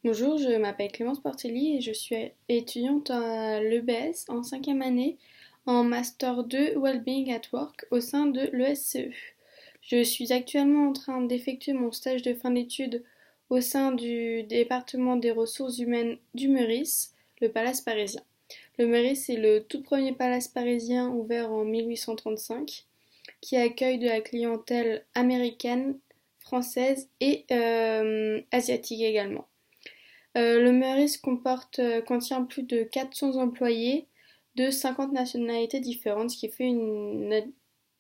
Bonjour, je m'appelle Clémence Portelli et je suis étudiante à l'EBS en cinquième année en Master 2 Wellbeing at Work au sein de l'ESCE. Je suis actuellement en train d'effectuer mon stage de fin d'études au sein du département des ressources humaines du Meurice, le Palace parisien. Le Meurice est le tout premier palace parisien ouvert en 1835 qui accueille de la clientèle américaine, française et asiatique également. Le Meurice contient plus de 400 employés de 50 nationalités différentes, ce qui fait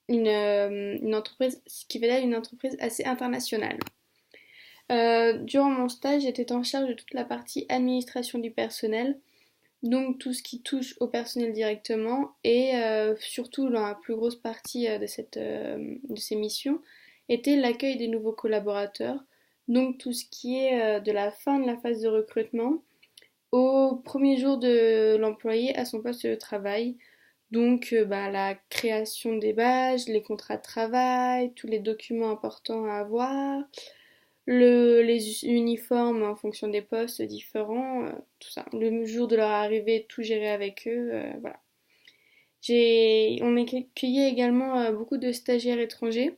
une entreprise, ce qui fait là une entreprise assez internationale. Durant mon stage, j'étais en charge de toute la partie administration du personnel, donc tout ce qui touche au personnel directement, et surtout la plus grosse partie de ces missions était l'accueil des nouveaux collaborateurs, donc tout ce qui est de la fin de la phase de recrutement au premier jour de l'employé à son poste de travail. Donc la création des badges, les contrats de travail, tous les documents importants à avoir, les uniformes en fonction des postes différents, tout ça. Le jour de leur arrivée, tout gérer avec eux, voilà. On accueillait également beaucoup de stagiaires étrangers,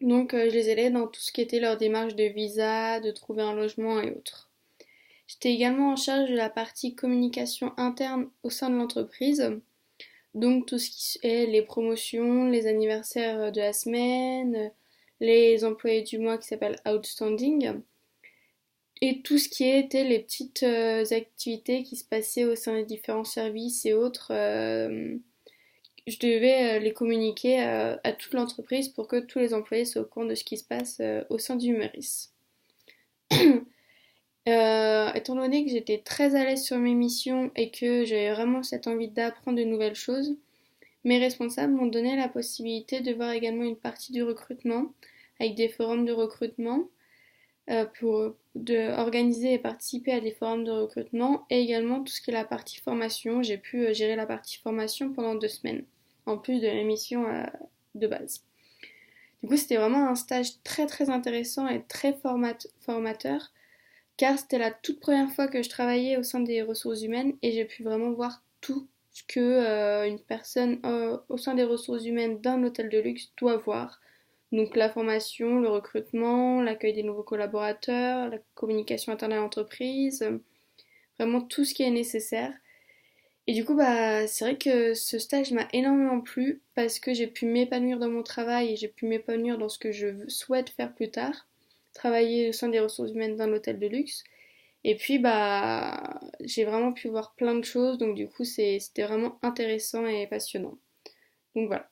donc je les aidais dans tout ce qui était leur démarche de visa, de trouver un logement et autres. J'étais également en charge de la partie communication interne au sein de l'entreprise, donc tout ce qui est les promotions, les anniversaires de la semaine, les employés du mois qui s'appellent Outstanding, et tout ce qui était les petites activités qui se passaient au sein des différents services et autres. Je devais les communiquer à toute l'entreprise pour que tous les employés soient au courant de ce qui se passe au sein du Meurice. Étant donné que j'étais très à l'aise sur mes missions et que j'avais vraiment cette envie d'apprendre de nouvelles choses, mes responsables m'ont donné la possibilité de voir également une partie du recrutement avec des forums de recrutement organiser et participer à des forums de recrutement et également tout ce qui est la partie formation. J'ai pu gérer la partie formation pendant 2 semaines en plus de la mission de base. Du coup, c'était vraiment un stage très très intéressant et très formateur car c'était la toute première fois que je travaillais au sein des ressources humaines et j'ai pu vraiment voir tout ce que une personne au sein des ressources humaines d'un hôtel de luxe doit voir. Donc la formation, le recrutement, l'accueil des nouveaux collaborateurs, la communication interne à l'entreprise, vraiment tout ce qui est nécessaire. Et du coup, c'est vrai que ce stage m'a énormément plu parce que j'ai pu m'épanouir dans mon travail et j'ai pu m'épanouir dans ce que je souhaite faire plus tard, travailler au sein des ressources humaines d'un hôtel de luxe. Et puis j'ai vraiment pu voir plein de choses, donc du coup c'était vraiment intéressant et passionnant. Donc voilà.